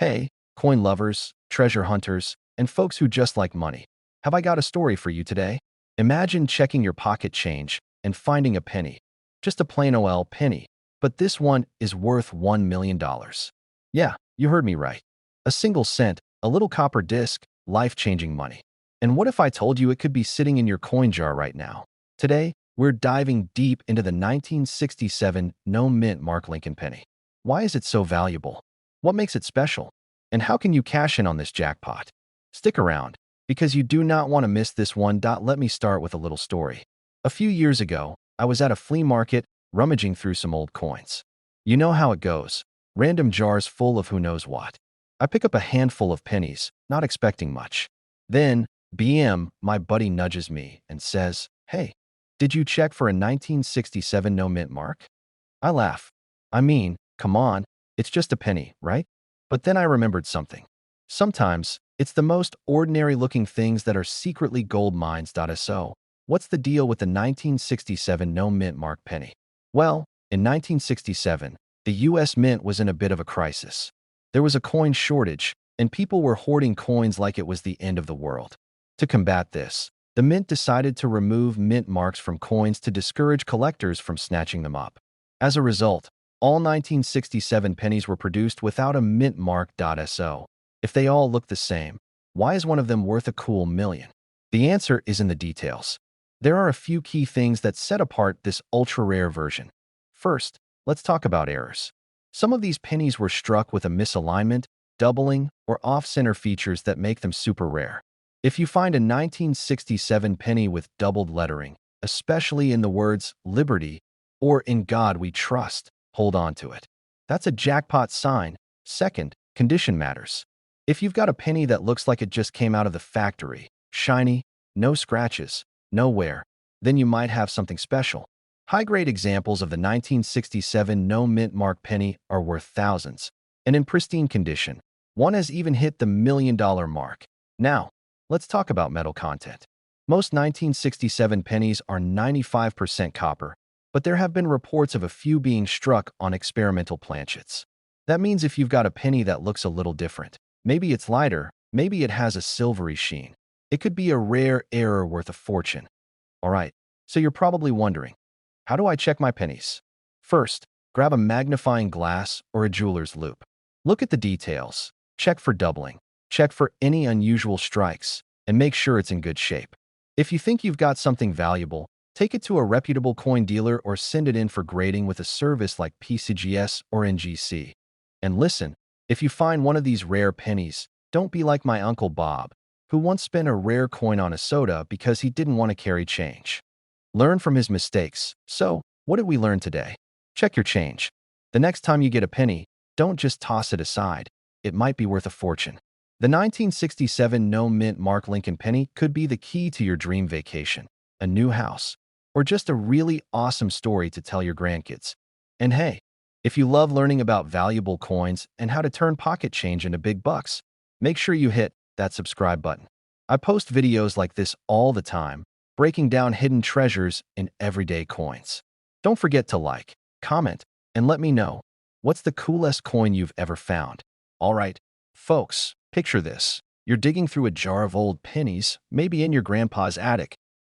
Hey, coin lovers, treasure hunters, and folks who just like money. Have I got a story for you today? Imagine checking your pocket change and finding a penny. Just a plain OL penny. But this one is worth $1 million. Yeah, you heard me right. A single cent, a little copper disc, life-changing money. And what if I told you it could be sitting in your coin jar right now? Today, we're diving deep into the 1967 no-mint Mark Lincoln penny. Why is it so valuable? What makes it special? And how can you cash in on this jackpot? Stick around, because you do not want to miss this one. Let me start with a little story. A few years ago, I was at a flea market rummaging through some old coins. You know how it goes. Random jars full of who knows what. I pick up a handful of pennies, not expecting much. Then, my buddy nudges me and says, "Hey, did you check for a 1967 no-mint mark?" I laugh. I mean, come on, it's just a penny, right? But then I remembered something. Sometimes, it's the most ordinary-looking things that are secretly gold mines. So, what's the deal with the 1967 no-mint mark penny? Well, in 1967, the U.S. Mint was in a bit of a crisis. There was a coin shortage, and people were hoarding coins like it was the end of the world. To combat this, the Mint decided to remove mint marks from coins to discourage collectors from snatching them up. As a result, all 1967 pennies were produced without a mint mark. So, if they all look the same, why is one of them worth a cool million? The answer is in the details. There are a few key things that set apart this ultra-rare version. First, let's talk about errors. Some of these pennies were struck with a misalignment, doubling, or off-center features that make them super rare. If you find a 1967 penny with doubled lettering, especially in the words "Liberty" or "In God We Trust," hold on to it. That's a jackpot sign. Second, condition matters. If you've got a penny that looks like it just came out of the factory, shiny, no scratches, no wear, then you might have something special. High-grade examples of the 1967 no-mint mark penny are worth thousands, and in pristine condition. One has even hit the $1 million mark. Now, let's talk about metal content. Most 1967 pennies are 95% copper, but there have been reports of a few being struck on experimental planchets. That means if you've got a penny that looks a little different, maybe it's lighter, maybe it has a silvery sheen, it could be a rare error worth a fortune. Alright, so you're probably wondering, how do I check my pennies? First, grab a magnifying glass or a jeweler's loupe. Look at the details, check for doubling, check for any unusual strikes, and make sure it's in good shape. If you think you've got something valuable, take it to a reputable coin dealer or send it in for grading with a service like PCGS or NGC. And listen, if you find one of these rare pennies, don't be like my Uncle Bob, who once spent a rare coin on a soda because he didn't want to carry change. Learn from his mistakes. So, what did we learn today? Check your change. The next time you get a penny, don't just toss it aside. It might be worth a fortune. The 1967 no-mint Mark Lincoln penny could be the key to your dream vacation, a new house, or just a really awesome story to tell your grandkids. And hey, if you love learning about valuable coins and how to turn pocket change into big bucks, make sure you hit that subscribe button. I post videos like this all the time, breaking down hidden treasures in everyday coins. Don't forget to like, comment, and let me know, what's the coolest coin you've ever found? All right, folks, picture this. You're digging through a jar of old pennies, maybe in your grandpa's attic,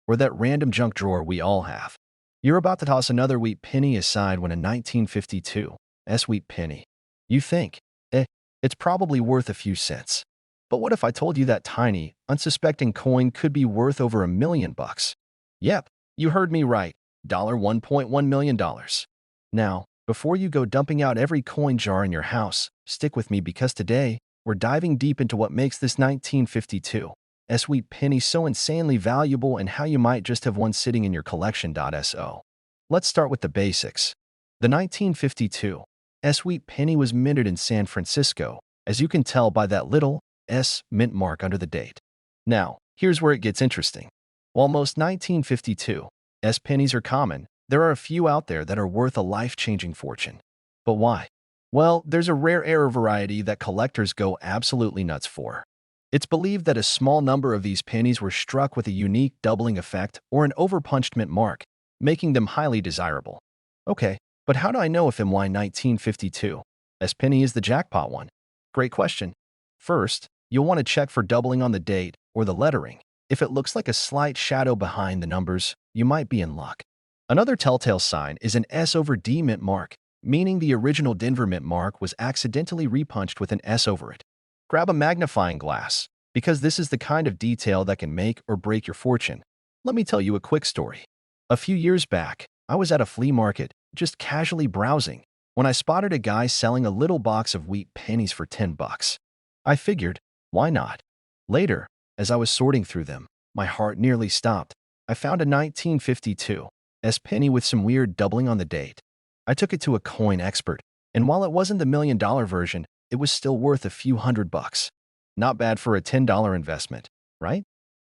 or that random junk drawer we all have. You're about to toss another wheat penny aside when a 1952 wheat penny. You think, it's probably worth a few cents. But what if I told you that tiny, unsuspecting coin could be worth over $1 million? Yep, you heard me right. $1.1 million. Now, before you go dumping out every coin jar in your house, stick with me because today, we're diving deep into what makes this 1952 wheat penny so insanely valuable and how you might just have one sitting in your collection. So, let's start with the basics. The 1952 wheat penny was minted in San Francisco, as you can tell by that little S mint mark under the date. Now, here's where it gets interesting. While most 1952 pennies are common, there are a few out there that are worth a life-changing fortune. But why? Well, there's a rare error variety that collectors go absolutely nuts for. It's believed that a small number of these pennies were struck with a unique doubling effect or an overpunched mint mark, making them highly desirable. Okay, but how do I know if my 1952 penny is the jackpot one? Great question. First, you'll want to check for doubling on the date or the lettering. If it looks like a slight shadow behind the numbers, you might be in luck. Another telltale sign is an S over D mint mark, meaning the original Denver mint mark was accidentally repunched with an S over it. Grab a magnifying glass, because this is the kind of detail that can make or break your fortune. Let me tell you a quick story. A few years back, I was at a flea market, just casually browsing, when I spotted a guy selling a little box of wheat pennies for 10 bucks. I figured, why not? Later, as I was sorting through them, my heart nearly stopped. I found a 1952 S penny with some weird doubling on the date. I took it to a coin expert, and while it wasn't the $1 million version, it was still worth a few $100. Not bad for a $10 investment, right?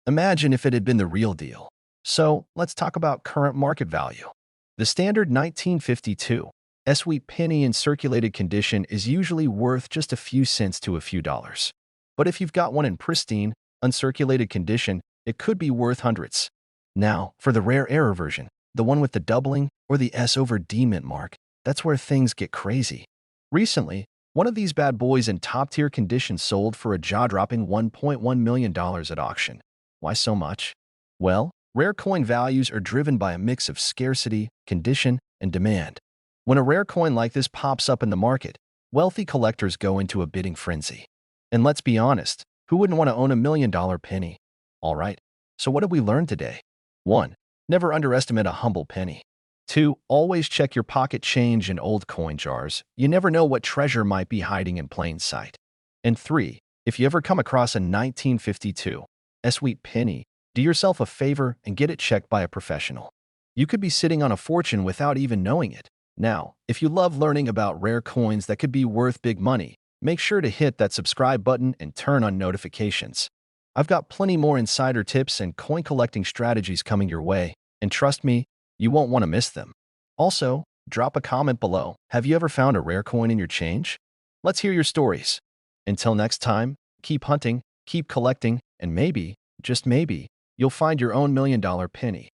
Imagine if it had been the real deal. So, let's talk about current market value. The standard 1952 S wheat penny in circulated condition is usually worth just a few cents to a few dollars. But if you've got one in pristine, uncirculated condition, it could be worth hundreds. Now, for the rare error version, the one with the doubling or the S over D mint mark, that's where things get crazy. Recently, one of these bad boys in top-tier condition sold for a jaw-dropping $1.1 million at auction. Why so much? Well, rare coin values are driven by a mix of scarcity, condition, and demand. When a rare coin like this pops up in the market, wealthy collectors go into a bidding frenzy. And let's be honest, who wouldn't want to own a $1 million penny? All right, so what did we learn today? 1. Never underestimate a humble penny. 2. Always check your pocket change in old coin jars. You never know what treasure might be hiding in plain sight. And 3. If you ever come across a 1952 S wheat penny, do yourself a favor and get it checked by a professional. You could be sitting on a fortune without even knowing it. Now, if you love learning about rare coins that could be worth big money, make sure to hit that subscribe button and turn on notifications. I've got plenty more insider tips and coin collecting strategies coming your way, and trust me, you won't want to miss them. Also, drop a comment below. Have you ever found a rare coin in your change? Let's hear your stories. Until next time, keep hunting, keep collecting, and maybe, just maybe, you'll find your own $1 million penny.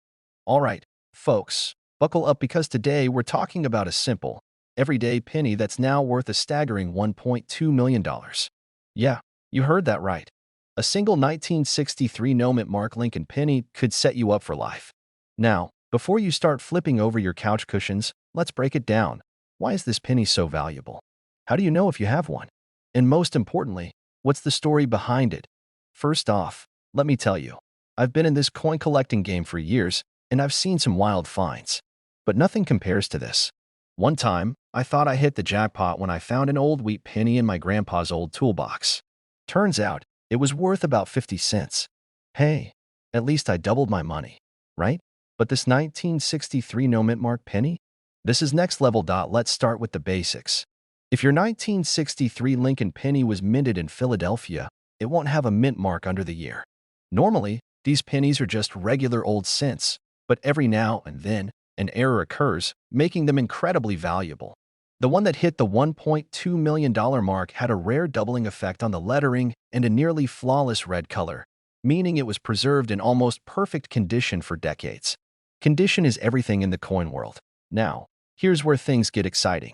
All right, folks, buckle up because today we're talking about a simple, everyday penny that's now worth a staggering $1.2 million. Yeah, you heard that right. A single 1963 no mint mark Lincoln penny could set you up for life. Now, before you start flipping over your couch cushions, let's break it down. Why is this penny so valuable? How do you know if you have one? And most importantly, what's the story behind it? First off, let me tell you, I've been in this coin collecting game for years, and I've seen some wild finds. But nothing compares to this. One time, I thought I hit the jackpot when I found an old wheat penny in my grandpa's old toolbox. Turns out, it was worth about 50 cents. Hey, at least I doubled my money, right? But this 1963 no mint mark penny? This is next level. Let's start with the basics. If your 1963 Lincoln penny was minted in Philadelphia, it won't have a mint mark under the year. Normally, these pennies are just regular old cents, but every now and then, an error occurs, making them incredibly valuable. The one that hit the $1.2 million mark had a rare doubling effect on the lettering and a nearly flawless red color, meaning it was preserved in almost perfect condition for decades. Condition is everything in the coin world. Now, here's where things get exciting.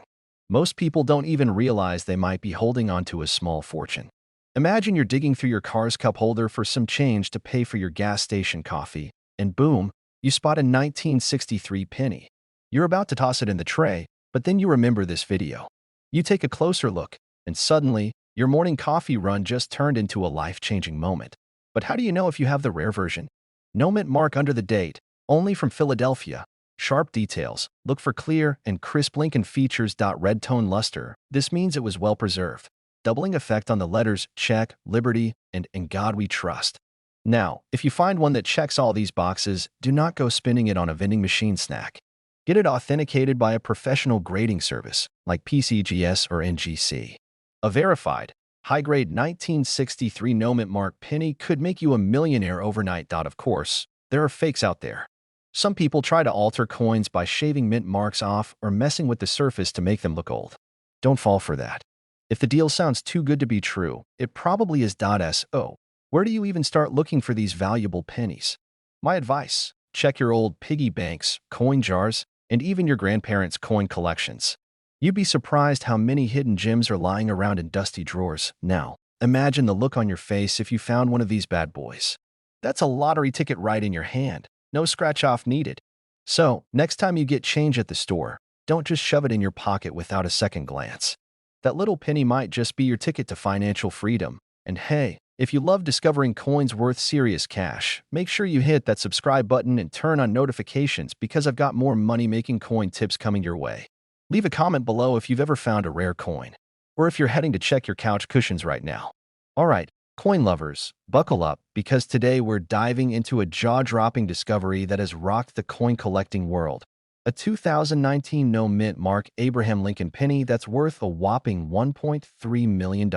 Most people don't even realize they might be holding onto a small fortune. Imagine you're digging through your car's cup holder for some change to pay for your gas station coffee, and boom, you spot a 1963 penny. You're about to toss it in the tray, but then you remember this video. You take a closer look, and suddenly, your morning coffee run just turned into a life-changing moment. But how do you know if you have the rare version? No mint mark under the date, only from Philadelphia. Sharp details. Look for clear and crisp Lincoln features. Red tone luster. This means it was well preserved. Doubling effect on the letters check, liberty, and in God we trust. Now, if you find one that checks all these boxes, do not go spinning it on a vending machine snack. Get it authenticated by a professional grading service, like PCGS or NGC. A verified, high-grade 1963 no mint mark penny could make you a millionaire overnight. Of course, there are fakes out there. Some people try to alter coins by shaving mint marks off or messing with the surface to make them look old. Don't fall for that. If the deal sounds too good to be true, it probably is. So, where do you even start looking for these valuable pennies? My advice: check your old piggy banks, coin jars, and even your grandparents' coin collections. You'd be surprised how many hidden gems are lying around in dusty drawers. Now, imagine the look on your face if you found one of these bad boys. That's a lottery ticket right in your hand. No scratch-off needed. So, next time you get change at the store, don't just shove it in your pocket without a second glance. That little penny might just be your ticket to financial freedom. And hey, if you love discovering coins worth serious cash, make sure you hit that subscribe button and turn on notifications because I've got more money-making coin tips coming your way. Leave a comment below if you've ever found a rare coin, or if you're heading to check your couch cushions right now. Alright, coin lovers, buckle up because today we're diving into a jaw-dropping discovery that has rocked the coin collecting world. A 2019 no-mint mark Abraham Lincoln penny that's worth a whopping $1.3 million.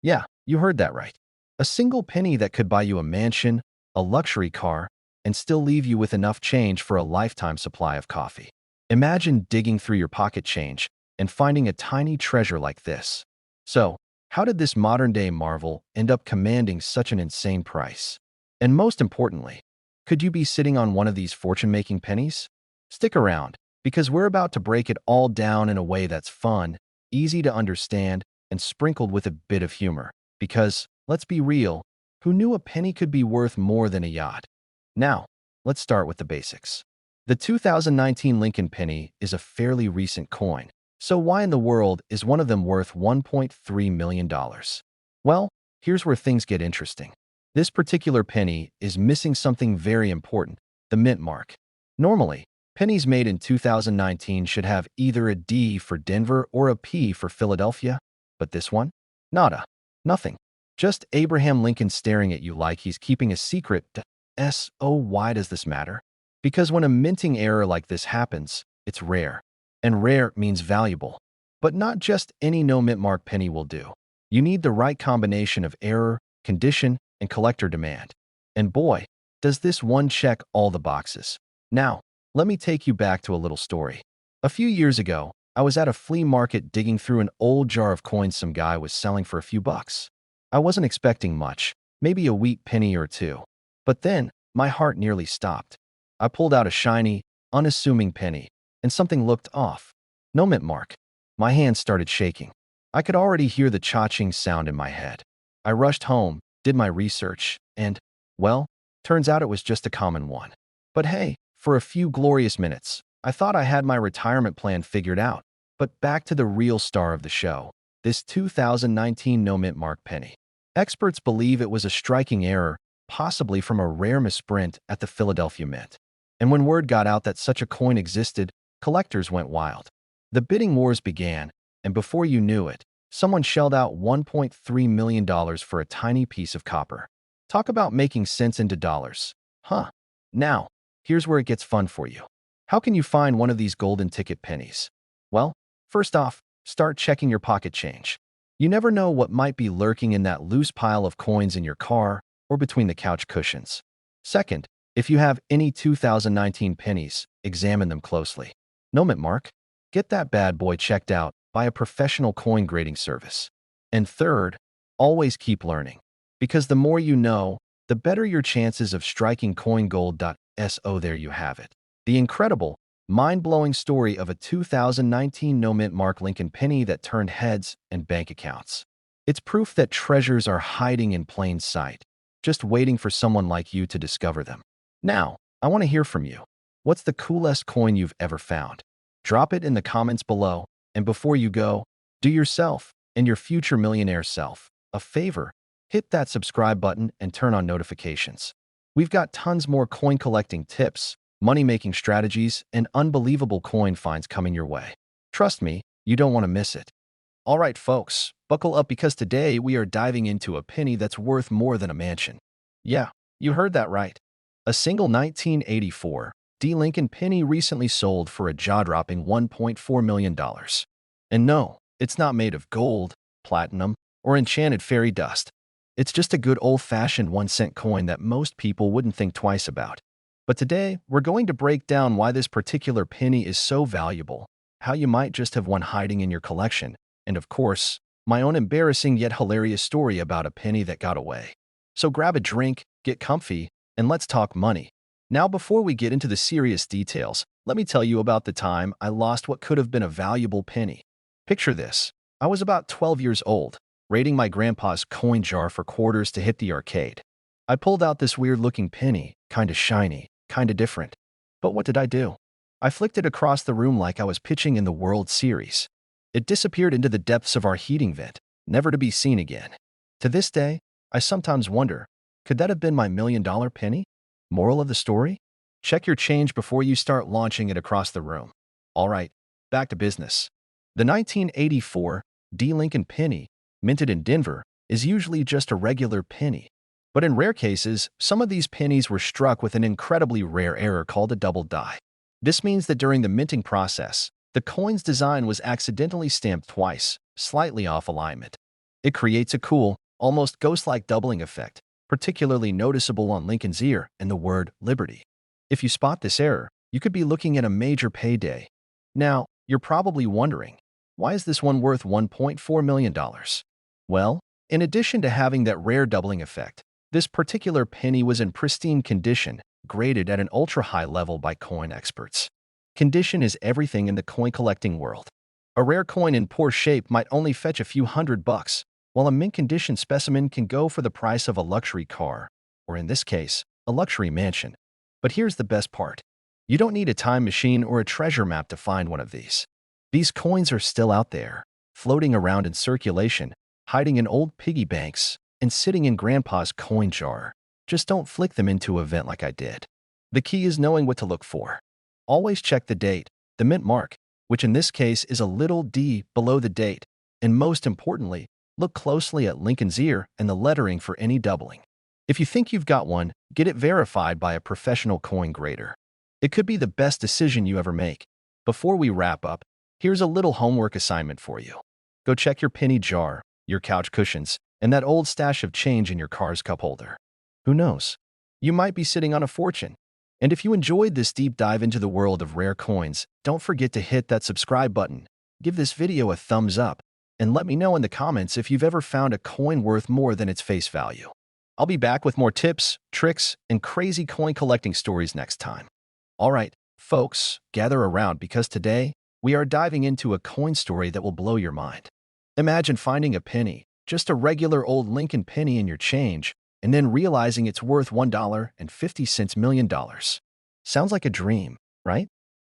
Yeah, you heard that right. A single penny that could buy you a mansion, a luxury car, and still leave you with enough change for a lifetime supply of coffee. Imagine digging through your pocket change and finding a tiny treasure like this. So, how did this modern-day marvel end up commanding such an insane price? And most importantly, could you be sitting on one of these fortune-making pennies? Stick around, because we're about to break it all down in a way that's fun, easy to understand, and sprinkled with a bit of humor. Because, let's be real, who knew a penny could be worth more than a yacht? Now, let's start with the basics. The 2019 Lincoln penny is a fairly recent coin. So why in the world is one of them worth $1.3 million? Well, here's where things get interesting. This particular penny is missing something very important, the mint mark. Normally, pennies made in 2019 should have either a D for Denver or a P for Philadelphia, but this one? Nada. Nothing. Just Abraham Lincoln staring at you like he's keeping a secret. So why does this matter? Because when a minting error like this happens, it's rare. And rare means valuable. But not just any no-mint mark penny will do. You need the right combination of error, condition, and collector demand. And boy, does this one check all the boxes. Now, let me take you back to a little story. A few years ago, I was at a flea market digging through an old jar of coins some guy was selling for a few bucks. I wasn't expecting much, maybe a wheat penny or two. But then, my heart nearly stopped. I pulled out a shiny, unassuming penny, and something looked off. No mint mark. My hands started shaking. I could already hear the cha-ching sound in my head. I rushed home, did my research, and, well, turns out it was just a common one. But hey, for a few glorious minutes, I thought I had my retirement plan figured out. But back to the real star of the show, this 2019 no mint mark penny. Experts believe it was a striking error, possibly from a rare misprint at the Philadelphia Mint. And when word got out that such a coin existed, collectors went wild. The bidding wars began, and before you knew it, someone shelled out $1.3 million for a tiny piece of copper. Talk about making sense into dollars. Huh. Now, here's where it gets fun for you. How can you find one of these golden ticket pennies? Well, first off, start checking your pocket change. You never know what might be lurking in that loose pile of coins in your car or between the couch cushions. Second, if you have any 2019 pennies, examine them closely. No mint mark? Get that bad boy checked out by a professional coin grading service. And third, always keep learning. Because the more you know, the better your chances of striking coin gold. So there you have it. The incredible, mind-blowing story of a 2019 no-mint mark Lincoln penny that turned heads and bank accounts. It's proof that treasures are hiding in plain sight, just waiting for someone like you to discover them. Now, I want to hear from you. What's the coolest coin you've ever found? Drop it in the comments below, and before you go, do yourself and your future millionaire self a favor. Hit that subscribe button and turn on notifications. We've got tons more coin collecting tips, money-making strategies, and unbelievable coin finds coming your way. Trust me, you don't want to miss it. All right, folks, buckle up because today we are diving into a penny that's worth more than a mansion. Yeah, you heard that right. A single 1984 D. Lincoln penny recently sold for a jaw-dropping $1.4 million. And no, it's not made of gold, platinum, or enchanted fairy dust. It's just a good old-fashioned 1-cent coin that most people wouldn't think twice about. But today, we're going to break down why this particular penny is so valuable, how you might just have one hiding in your collection, and of course, my own embarrassing yet hilarious story about a penny that got away. So grab a drink, get comfy, and let's talk money. Now, before we get into the serious details, let me tell you about the time I lost what could have been a valuable penny. Picture this. I was about 12 years old, raiding my grandpa's coin jar for quarters to hit the arcade. I pulled out this weird-looking penny, kinda shiny, kinda different. But what did I do? I flicked it across the room like I was pitching in the World Series. It disappeared into the depths of our heating vent, never to be seen again. To this day, I sometimes wonder, could that have been my $1 million penny? Moral of the story? Check your change before you start launching it across the room. All right, back to business. The 1984 D. Lincoln penny, minted in Denver, is usually just a regular penny. But in rare cases, some of these pennies were struck with an incredibly rare error called a double die. This means that during the minting process, the coin's design was accidentally stamped twice, slightly off alignment. It creates a cool, almost ghost-like doubling effect, particularly noticeable on Lincoln's ear and the word liberty. If you spot this error, you could be looking at a major payday. Now, you're probably wondering, why is this one worth $1.4 million? Well, in addition to having that rare doubling effect, this particular penny was in pristine condition, graded at an ultra-high level by coin experts. Condition is everything in the coin collecting world. A rare coin in poor shape might only fetch a few $100, while a mint-condition specimen can go for the price of a luxury car, or in this case, a luxury mansion. But here's the best part. You don't need a time machine or a treasure map to find one of these. These coins are still out there, floating around in circulation, hiding in old piggy banks, and sitting in Grandpa's coin jar. Just don't flick them into a vent like I did. The key is knowing what to look for. Always check the date, the mint mark, which in this case is a little d below the date, and most importantly, look closely at Lincoln's ear and the lettering for any doubling. If you think you've got one, get it verified by a professional coin grader. It could be the best decision you ever make. Before we wrap up, here's a little homework assignment for you. Go check your penny jar, your couch cushions, and that old stash of change in your car's cup holder. Who knows? You might be sitting on a fortune. And if you enjoyed this deep dive into the world of rare coins, don't forget to hit that subscribe button, give this video a thumbs up, and let me know in the comments if you've ever found a coin worth more than its face value. I'll be back with more tips, tricks, and crazy coin collecting stories next time. All right, folks, gather around because today we are diving into a coin story that will blow your mind. Imagine finding a penny, just a regular old Lincoln penny in your change, and then realizing it's worth $1.50 million. Sounds like a dream, right?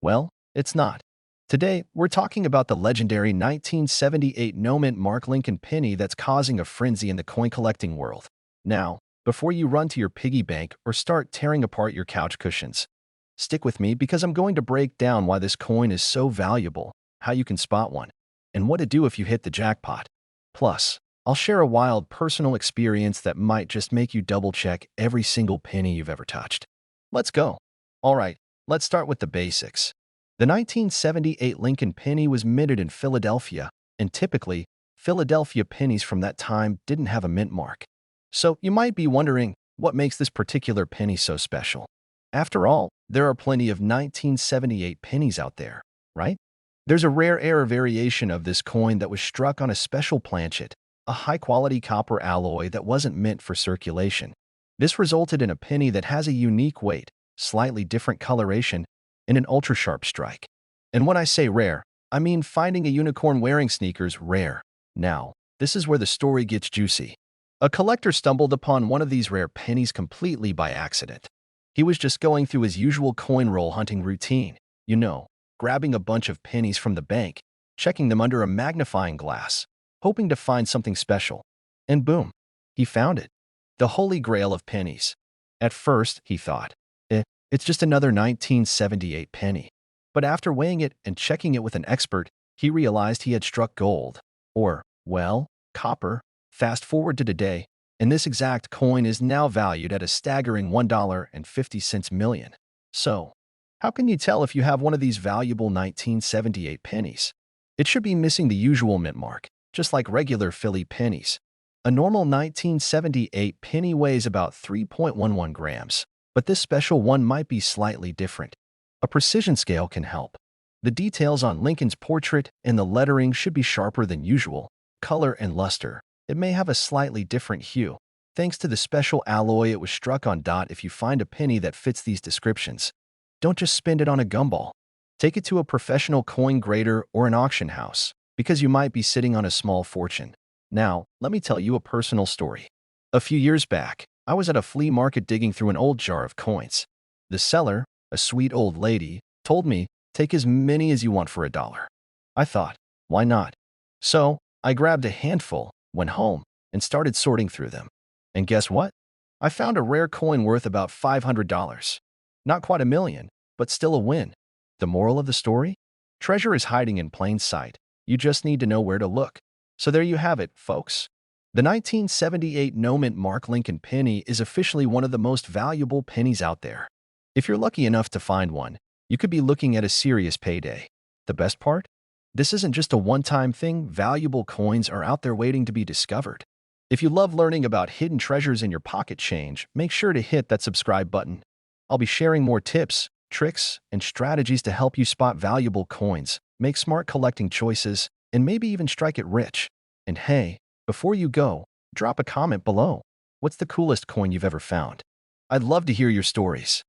Well, it's not. Today, we're talking about the legendary 1978 no-mint Mark Lincoln penny that's causing a frenzy in the coin collecting world. Now, before you run to your piggy bank or start tearing apart your couch cushions, stick with me because I'm going to break down why this coin is so valuable, how you can spot one, and what to do if you hit the jackpot. Plus, I'll share a wild personal experience that might just make you double-check every single penny you've ever touched. Let's go. All right, let's start with the basics. The 1978 Lincoln penny was minted in Philadelphia, and typically, Philadelphia pennies from that time didn't have a mint mark. So you might be wondering, what makes this particular penny so special? After all, there are plenty of 1978 pennies out there, right? There's a rare error variation of this coin that was struck on a special planchet, a high-quality copper alloy that wasn't meant for circulation. This resulted in a penny that has a unique weight, slightly different coloration, and an ultra-sharp strike. And when I say rare, I mean finding a unicorn wearing sneakers rare. Now, this is where the story gets juicy. A collector stumbled upon one of these rare pennies completely by accident. He was just going through his usual coin roll hunting routine, grabbing a bunch of pennies from the bank, checking them under a magnifying glass, hoping to find something special. And boom, he found it. The holy grail of pennies. At first, he thought, it's just another 1978 penny. But after weighing it and checking it with an expert, he realized he had struck gold. Or, well, copper. Fast forward to today, and this exact coin is now valued at a staggering $1.50 million. So, how can you tell if you have one of these valuable 1978 pennies? It should be missing the usual mint mark, just like regular Philly pennies. A normal 1978 penny weighs about 3.11 grams, but this special one might be slightly different. A precision scale can help. The details on Lincoln's portrait and the lettering should be sharper than usual. Color and luster. It may have a slightly different hue. Thanks to the special alloy it was struck on. If you find a penny that fits these descriptions, don't just spend it on a gumball. Take it to a professional coin grader or an auction house, because you might be sitting on a small fortune. Now, let me tell you a personal story. A few years back, I was at a flea market digging through an old jar of coins. The seller, a sweet old lady, told me, "Take as many as you want for $1." I thought, why not? So, I grabbed a handful, went home, and started sorting through them. And guess what? I found a rare coin worth about $500. Not quite a million, but still a win. The moral of the story? Treasure is hiding in plain sight. You just need to know where to look. So there you have it, folks. The 1978 no-mint Mark Lincoln penny is officially one of the most valuable pennies out there. If you're lucky enough to find one, you could be looking at a serious payday. The best part? This isn't just a one-time thing. Valuable coins are out there waiting to be discovered. If you love learning about hidden treasures in your pocket change, make sure to hit that subscribe button. I'll be sharing more tips, tricks, and strategies to help you spot valuable coins, make smart collecting choices, and maybe even strike it rich. And hey, before you go, drop a comment below. What's the coolest coin you've ever found? I'd love to hear your stories.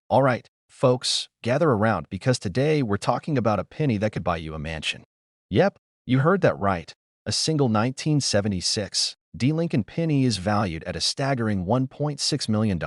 All right, folks, gather around because today we're talking about a penny that could buy you a mansion. Yep, you heard that right. A single 1976 Lincoln penny is valued at a staggering $1.6 million.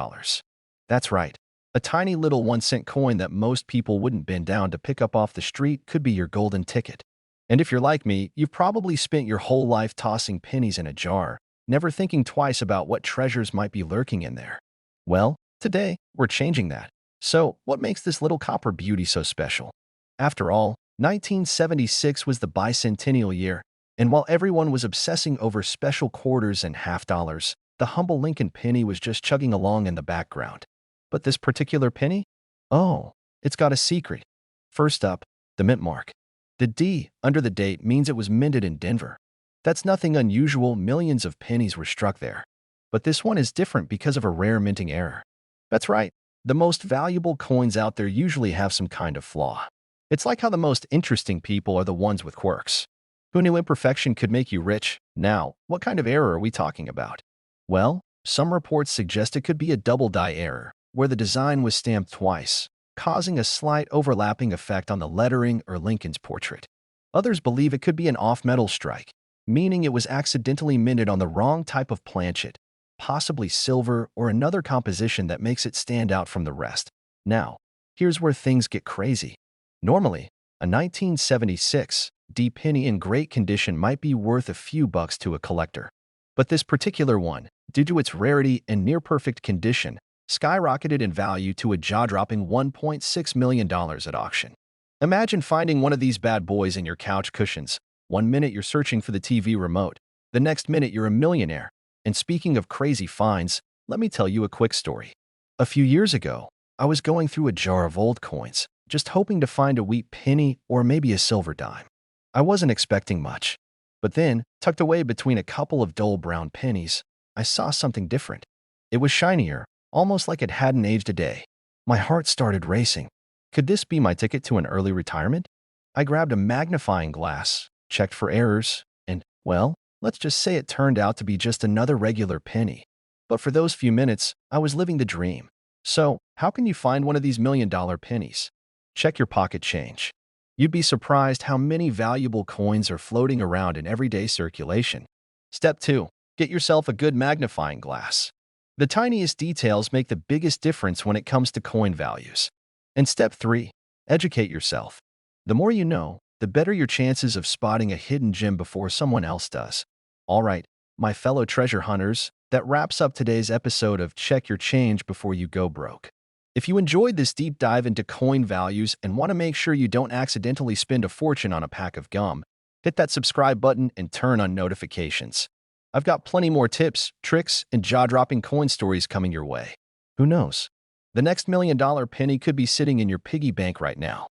That's right. A tiny little 1-cent coin that most people wouldn't bend down to pick up off the street could be your golden ticket. And if you're like me, you've probably spent your whole life tossing pennies in a jar, never thinking twice about what treasures might be lurking in there. Well, today, we're changing that. So, what makes this little copper beauty so special? After all, 1976 was the bicentennial year, and while everyone was obsessing over special quarters and half dollars, the humble Lincoln penny was just chugging along in the background. But this particular penny? Oh, it's got a secret. First up, the mint mark. The D under the date means it was minted in Denver. That's nothing unusual. Millions of pennies were struck there. But this one is different because of a rare minting error. That's right. The most valuable coins out there usually have some kind of flaw. It's like how the most interesting people are the ones with quirks. Who knew imperfection could make you rich? Now, what kind of error are we talking about? Well, some reports suggest it could be a double die error, where the design was stamped twice, causing a slight overlapping effect on the lettering or Lincoln's portrait. Others believe it could be an off-metal strike, meaning it was accidentally minted on the wrong type of planchet, possibly silver or another composition that makes it stand out from the rest. Now, here's where things get crazy. Normally, a 1976 D penny in great condition might be worth a few bucks to a collector. But this particular one, due to its rarity and near-perfect condition, skyrocketed in value to a jaw-dropping $1.6 million at auction. Imagine finding one of these bad boys in your couch cushions. One minute you're searching for the TV remote, the next minute you're a millionaire. And speaking of crazy finds, let me tell you a quick story. A few years ago, I was going through a jar of old coins, just hoping to find a wheat penny or maybe a silver dime. I wasn't expecting much. But then, tucked away between a couple of dull brown pennies, I saw something different. It was shinier, almost like it hadn't aged a day. My heart started racing. Could this be my ticket to an early retirement? I grabbed a magnifying glass, checked for errors, and, well, let's just say it turned out to be just another regular penny. But for those few minutes, I was living the dream. So, how can you find one of these million-dollar pennies? Check your pocket change. You'd be surprised how many valuable coins are floating around in everyday circulation. Step 2. Get yourself a good magnifying glass. The tiniest details make the biggest difference when it comes to coin values. And step 3. Educate yourself. The more you know, the better your chances of spotting a hidden gem before someone else does. All right, my fellow treasure hunters, that wraps up today's episode of Check Your Change Before You Go Broke. If you enjoyed this deep dive into coin values and want to make sure you don't accidentally spend a fortune on a pack of gum, hit that subscribe button and turn on notifications. I've got plenty more tips, tricks, and jaw-dropping coin stories coming your way. Who knows? The next million-dollar penny could be sitting in your piggy bank right now.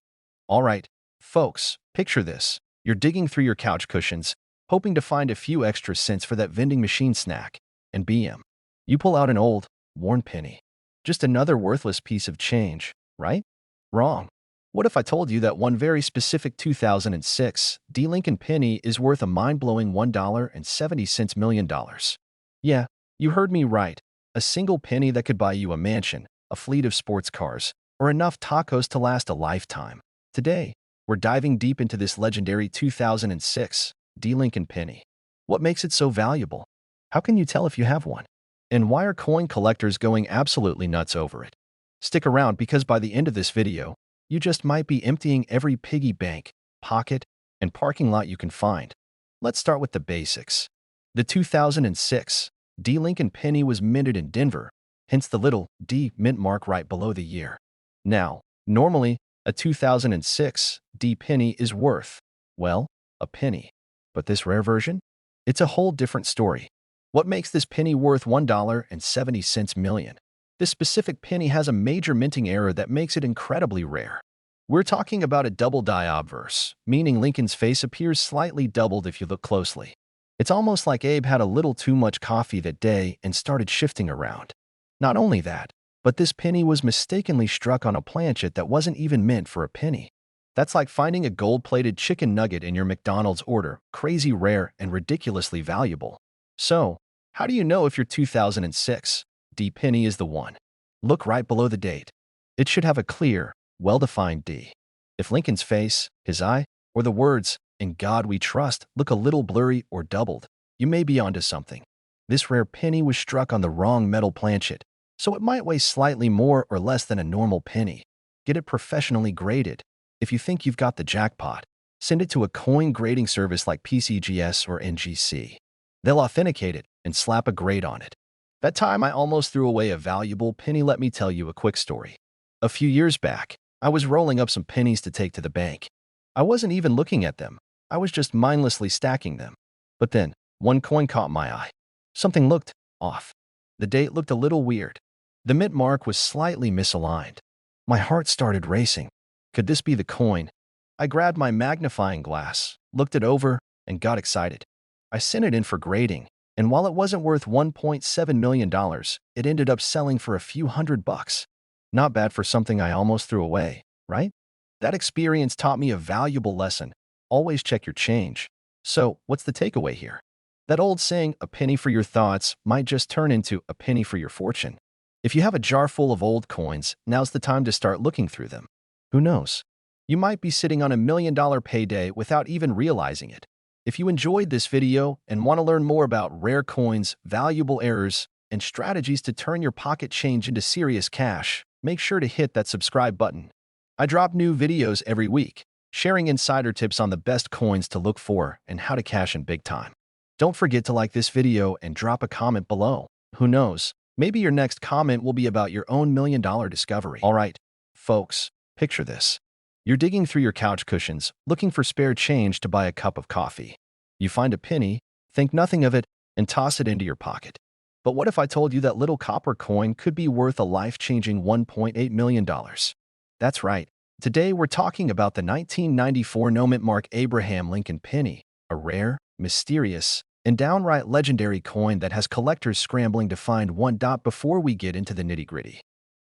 All right, folks, picture this. You're digging through your couch cushions, hoping to find a few extra cents for that vending machine snack, and BM. You pull out an old, worn penny. Just another worthless piece of change, right? Wrong. What if I told you that one very specific 2006 Lincoln penny is worth a mind-blowing $1.70 million? Yeah, You heard me right. A single penny that could buy you a mansion, a fleet of sports cars, or enough tacos to last a lifetime. Today, we're diving deep into this legendary 2006 D. Lincoln penny. What makes it so valuable? How can you tell if you have one? And why are coin collectors going absolutely nuts over it? Stick around because by the end of this video, you just might be emptying every piggy bank, pocket, and parking lot you can find. Let's start with the basics. The 2006 D. Lincoln penny was minted in Denver, hence the little D mint mark right below the year. Now, normally, a 2006 D penny is worth, well, a penny. But this rare version? It's a whole different story. What makes this penny worth $1.70 million? This specific penny has a major minting error that makes it incredibly rare. We're talking about a double die obverse, meaning Lincoln's face appears slightly doubled if you look closely. It's almost like Abe had a little too much coffee that day and started shifting around. Not only that, but this penny was mistakenly struck on a planchet that wasn't even meant for a penny. That's like finding a gold-plated chicken nugget in your McDonald's order, crazy rare and ridiculously valuable. So, how do you know if your 2006 D penny is the one? Look right below the date. It should have a clear, well-defined D. If Lincoln's face, his eye, or the words, "In God we trust," look a little blurry or doubled, you may be onto something. This rare penny was struck on the wrong metal planchet, so it might weigh slightly more or less than a normal penny. Get it professionally graded. If you think you've got the jackpot, send it to a coin grading service like PCGS or NGC. They'll authenticate it and slap a grade on it. That time I almost threw away a valuable penny. Let me tell you a quick story. A few years back, I was rolling up some pennies to take to the bank. I wasn't even looking at them. I was just mindlessly stacking them. But then, one coin caught my eye. Something looked off. The date looked a little weird. The mint mark was slightly misaligned. My heart started racing. Could this be the coin? I grabbed my magnifying glass, looked it over, and got excited. I sent it in for grading, and while it wasn't worth $1.7 million, it ended up selling for a few $100. Not bad for something I almost threw away, right? That experience taught me a valuable lesson. Always check your change. So, what's the takeaway here? That old saying, "a penny for your thoughts," might just turn into a penny for your fortune. If you have a jar full of old coins, now's the time to start looking through them. Who knows? You might be sitting on $1 million payday without even realizing it. If you enjoyed this video and want to learn more about rare coins, valuable errors, and strategies to turn your pocket change into serious cash, make sure to hit that subscribe button. I drop new videos every week, sharing insider tips on the best coins to look for and how to cash in big time. Don't forget to like this video and drop a comment below. Who knows? Maybe your next comment will be about your own $1 million discovery. All right, folks, picture this. You're digging through your couch cushions, looking for spare change to buy a cup of coffee. You find a penny, think nothing of it, and toss it into your pocket. But what if I told you that little copper coin could be worth a life-changing $1.8 million? That's right. Today we're talking about the 1994 no-mint mark Abraham Lincoln penny, a rare, mysterious, and downright legendary coin that has collectors scrambling to find one. Before we get into the nitty-gritty,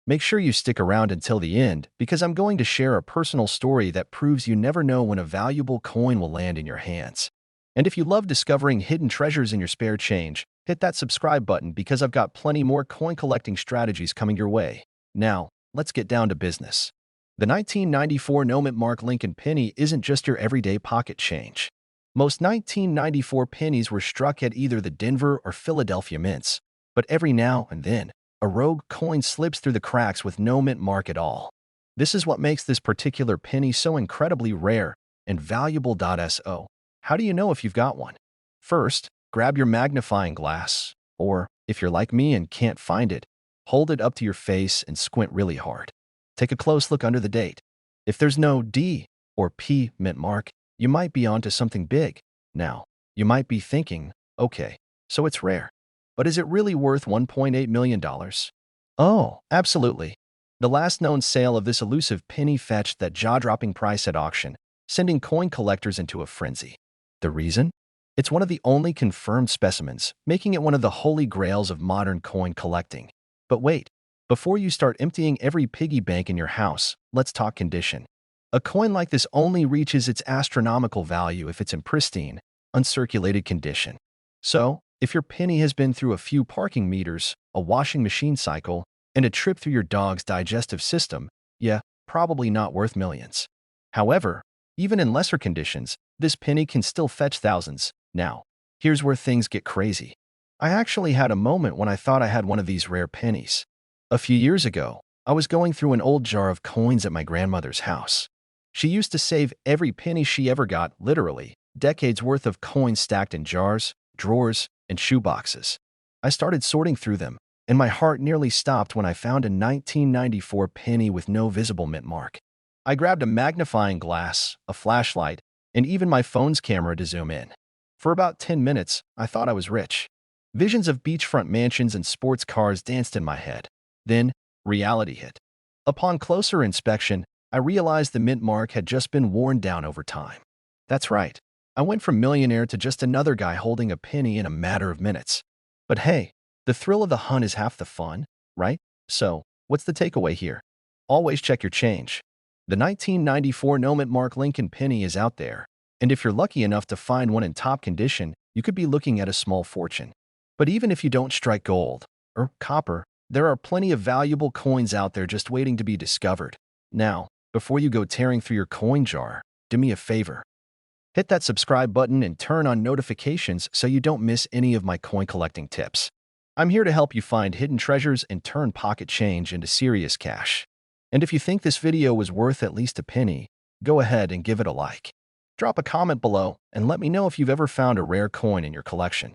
make sure you stick around until the end because I'm going to share a personal story that proves you never know when a valuable coin will land in your hands. And if you love discovering hidden treasures in your spare change, hit that subscribe button because I've got plenty more coin collecting strategies coming your way. Now, let's get down to business. The 1994 no-mint mark Lincoln penny isn't just your everyday pocket change. Most 1994 pennies were struck at either the Denver or Philadelphia mints, but every now and then, a rogue coin slips through the cracks with no mint mark at all. This is what makes this particular penny so incredibly rare and valuable. So, how do you know if you've got one? First, grab your magnifying glass, or, if you're like me and can't find it, hold it up to your face and squint really hard. Take a close look under the date. If there's no D or P mint mark, you might be onto something big. Now, you might be thinking, okay, so it's rare. But is it really worth $1.8 million? Oh, absolutely. The last known sale of this elusive penny fetched that jaw-dropping price at auction, sending coin collectors into a frenzy. The reason? It's one of the only confirmed specimens, making it one of the holy grails of modern coin collecting. But wait, before you start emptying every piggy bank in your house, let's talk condition. A coin like this only reaches its astronomical value if it's in pristine, uncirculated condition. So, If your penny has been through a few parking meters, a washing machine cycle, and a trip through your dog's digestive system, yeah, probably not worth millions. However, even in lesser conditions, this penny can still fetch thousands. Now, here's where things get crazy. I actually had a moment when I thought I had one of these rare pennies. A few years ago, I was going through an old jar of coins at my grandmother's house. She used to save every penny she ever got, literally, decades worth of coins stacked in jars, drawers, and shoeboxes. I started sorting through them, and my heart nearly stopped when I found a 1994 penny with no visible mint mark. I grabbed a magnifying glass, a flashlight, and even my phone's camera to zoom in. For about 10 minutes, I thought I was rich. Visions of beachfront mansions and sports cars danced in my head. Then, reality hit. Upon closer inspection, I realized the mint mark had just been worn down over time. That's right. I went from millionaire to just another guy holding a penny in a matter of minutes. But hey, the thrill of the hunt is half the fun, right? So, what's the takeaway here? Always check your change. The 1994 no mint mark Lincoln penny is out there, and if you're lucky enough to find one in top condition, you could be looking at a small fortune. But even if you don't strike gold or copper, there are plenty of valuable coins out there just waiting to be discovered. Now, before you go tearing through your coin jar, do me a favor. Hit that subscribe button and turn on notifications so you don't miss any of my coin collecting tips. I'm here to help you find hidden treasures and turn pocket change into serious cash. And if you think this video was worth at least a penny, go ahead and give it a like. Drop a comment below and let me know if you've ever found a rare coin in your collection.